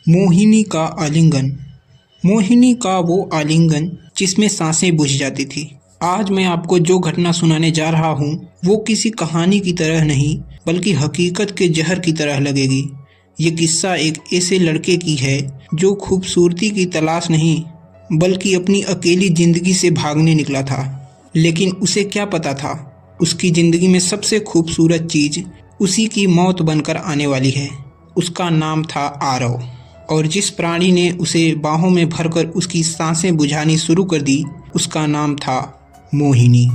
मोहिनी का आलिंगन। मोहिनी का वो आलिंगन जिसमें सांसें बुझ जाती थी। आज मैं आपको जो घटना सुनाने जा रहा हूँ वो किसी कहानी की तरह नहीं बल्कि हकीकत के जहर की तरह लगेगी। ये किस्सा एक ऐसे लड़के की है जो खूबसूरती की तलाश नहीं बल्कि अपनी अकेली ज़िंदगी से भागने निकला था। लेकिन उसे क्या पता था उसकी ज़िंदगी में सबसे खूबसूरत चीज़ उसी की मौत बनकर आने वाली है। उसका नाम था आरव, और जिस प्राणी ने उसे बाहों में भरकर उसकी सांसें बुझानी शुरू कर दी उसका नाम था मोहिनी।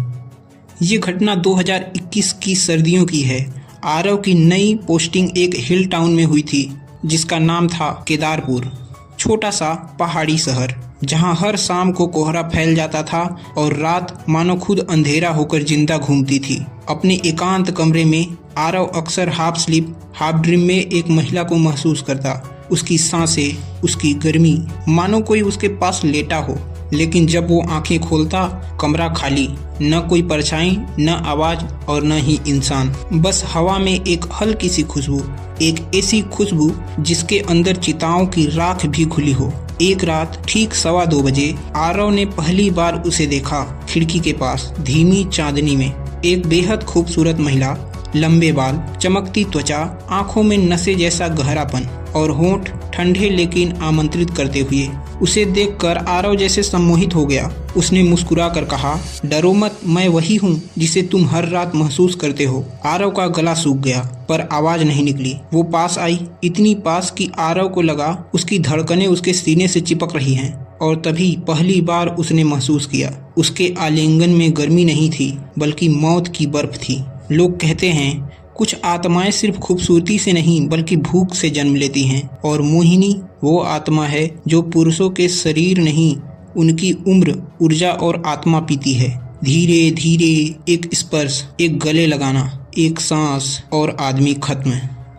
ये घटना 2021 की सर्दियों की है। आरव की नई पोस्टिंग एक हिल टाउन में हुई थी जिसका नाम था केदारपुर, छोटा सा पहाड़ी शहर जहां हर शाम को कोहरा फैल जाता था और रात मानो खुद अंधेरा होकर जिंदा घूमती थी। अपने एकांत कमरे में आरव अक्सर हाफ स्लीप हाफ ड्रीम में एक महिला को महसूस करता। उसकी सांसें, उसकी गर्मी, मानो कोई उसके पास लेटा हो। लेकिन जब वो आंखें खोलता कमरा खाली, न कोई परछाई, न आवाज और न ही इंसान। बस हवा में एक हल्की सी खुशबू, एक ऐसी खुशबू जिसके अंदर चिताओं की राख भी खुली हो। एक रात ठीक 2:15 बजे आरव ने पहली बार उसे देखा। खिड़की के पास धीमी चांदनी में एक बेहद खूबसूरत महिला, लंबे बाल, चमकती त्वचा, आंखों में नशे जैसा गहरापन और होंठ ठंडे लेकिन आमंत्रित करते हुए। उसे देखकर आरव जैसे सम्मोहित हो गया। उसने मुस्कुरा कर कहा, डरो मत, मैं वही हूँ जिसे तुम हर रात महसूस करते हो। आरव का गला सूख गया पर आवाज नहीं निकली। वो पास आई, इतनी पास कि आरव को लगा उसकी धड़कनें उसके सीने से चिपक रही हैं। और तभी पहली बार उसने महसूस किया उसके आलिंगन में गर्मी नहीं थी बल्कि मौत की बर्फ थी। लोग कहते हैं कुछ आत्माएं सिर्फ खूबसूरती से नहीं बल्कि भूख से जन्म लेती हैं, और मोहिनी वो आत्मा है जो पुरुषों के शरीर नहीं उनकी उम्र, ऊर्जा और आत्मा पीती है। धीरे धीरे एक स्पर्श, एक गले लगाना, एक सांस और आदमी खत्म।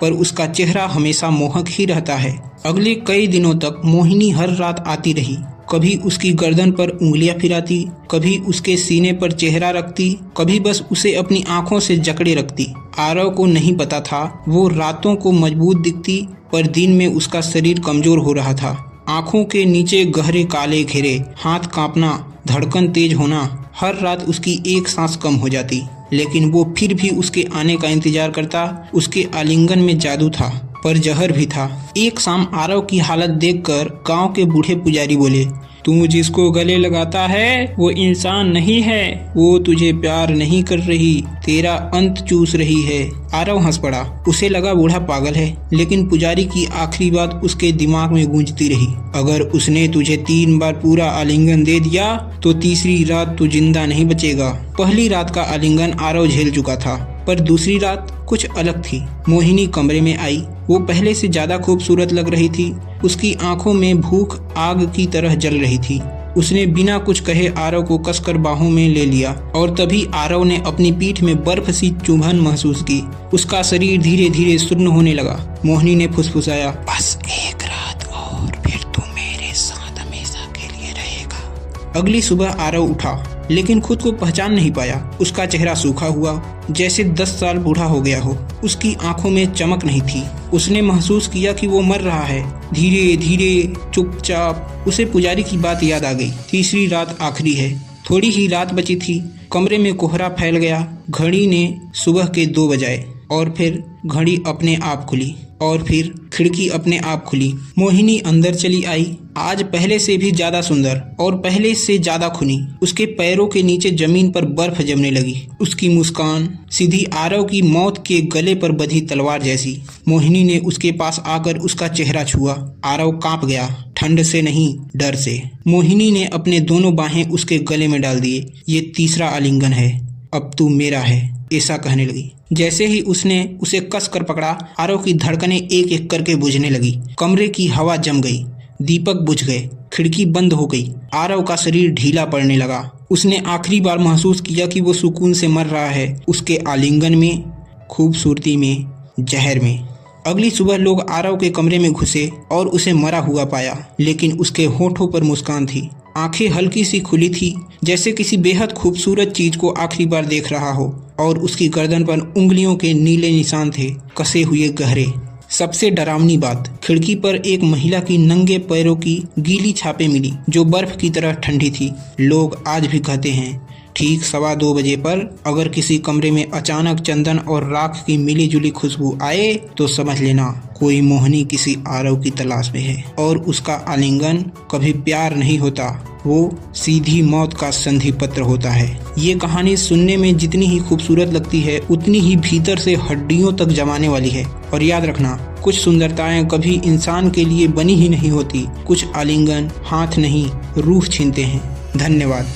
पर उसका चेहरा हमेशा मोहक ही रहता है। अगले कई दिनों तक मोहिनी हर रात आती रही। कभी उसकी गर्दन पर उंगलियां फिराती, कभी उसके सीने पर चेहरा रखती, कभी बस उसे अपनी आंखों से जकड़े रखती। आरव को नहीं पता था वो रातों को मजबूत दिखती पर दिन में उसका शरीर कमजोर हो रहा था। आंखों के नीचे गहरे काले घेरे, हाथ कांपना, धड़कन तेज होना। हर रात उसकी एक सांस कम हो जाती लेकिन वो फिर भी उसके आने का इंतजार करता। उसके आलिंगन में जादू था पर जहर भी था। एक शाम आरव की हालत देखकर गांव के बूढ़े पुजारी बोले, तू जिसको गले लगाता है वो इंसान नहीं है, वो तुझे प्यार नहीं कर रही, तेरा अंत चूस रही है। आरव हंस पड़ा। उसे लगा बूढ़ा पागल है, लेकिन पुजारी की आखिरी बात उसके दिमाग में गूंजती रही, अगर उसने तुझे 3 बार पूरा आलिंगन दे दिया तो तीसरी रात तू जिंदा नहीं बचेगा। पहली रात का आलिंगन आरव झेल चुका था पर दूसरी रात कुछ अलग थी। मोहिनी कमरे में आई। वो पहले से ज्यादा खूबसूरत लग रही थी। उसकी आंखों में भूख आग की तरह जल रही थी। उसने बिना कुछ कहे आरव को कसकर बाहों में ले लिया और तभी आरव ने अपनी पीठ में बर्फ सी चुभन महसूस की। उसका शरीर धीरे धीरे सुन्न होने लगा। मोहिनी ने फुसफुसाया, बस एक रात और फिर तू मेरे साथ हमेशा के लिए रहेगा। अगली सुबह आरव उठा लेकिन खुद को पहचान नहीं पाया। उसका चेहरा सूखा हुआ जैसे 10 साल बूढ़ा हो गया हो। उसकी आंखों में चमक नहीं थी। उसने महसूस किया कि वो मर रहा है। धीरे धीरे चुपचाप उसे पुजारी की बात याद आ गई। तीसरी रात आखिरी है, थोड़ी ही रात बची थी। कमरे में कोहरा फैल गया। घड़ी ने सुबह के 2 बजाए और फिर घड़ी अपने आप खुली और फिर खिड़की अपने आप खुली। मोहिनी अंदर चली आई, आज पहले से भी ज्यादा सुंदर और पहले से ज्यादा खुनी। उसके पैरों के नीचे जमीन पर बर्फ जमने लगी। उसकी मुस्कान सीधी आरव की मौत के गले पर बंधी तलवार जैसी। मोहिनी ने उसके पास आकर उसका चेहरा छुआ। आरव कांप गया, ठंड से नहीं डर से। मोहिनी ने अपने दोनों बाहें उसके गले में डाल दिए। ये तीसरा आलिंगन है, अब तू मेरा है, ऐसा कहने लगी। जैसे ही उसने उसे कस कर पकड़ा आरव की धड़कनें एक एक करके बुझने लगी। कमरे की हवा जम गई, दीपक बुझ गए, खिड़की बंद हो गई। आरव का शरीर ढीला पड़ने लगा। उसने आखिरी बार महसूस किया कि वो सुकून से मर रहा है, उसके आलिंगन में, खूबसूरती में, जहर में। अगली सुबह लोग आरव के कमरे में घुसे और उसे मरा हुआ पाया, लेकिन उसके होठों पर मुस्कान थी। आंखें हल्की सी खुली थी जैसे किसी बेहद खूबसूरत चीज को आखिरी बार देख रहा हो, और उसकी गर्दन पर उंगलियों के नीले निशान थे, कसे हुए गहरे। सबसे डरावनी बात, खिड़की पर एक महिला की नंगे पैरों की गीली छापें मिली जो बर्फ की तरह ठंडी थी। लोग आज भी कहते हैं ठीक 2:15 बजे पर अगर किसी कमरे में अचानक चंदन और राख की मिली जुली खुशबू आए तो समझ लेना कोई मोहिनी किसी आरव की तलाश में है और उसका आलिंगन कभी प्यार नहीं होता, वो सीधी मौत का संधि पत्र होता है। ये कहानी सुनने में जितनी ही खूबसूरत लगती है उतनी ही भीतर से हड्डियों तक जमाने वाली है। और याद रखना, कुछ सुंदरताएं कभी इंसान के लिए बनी ही नहीं होती। कुछ आलिंगन हाथ नहीं रूह छीनते हैं। धन्यवाद।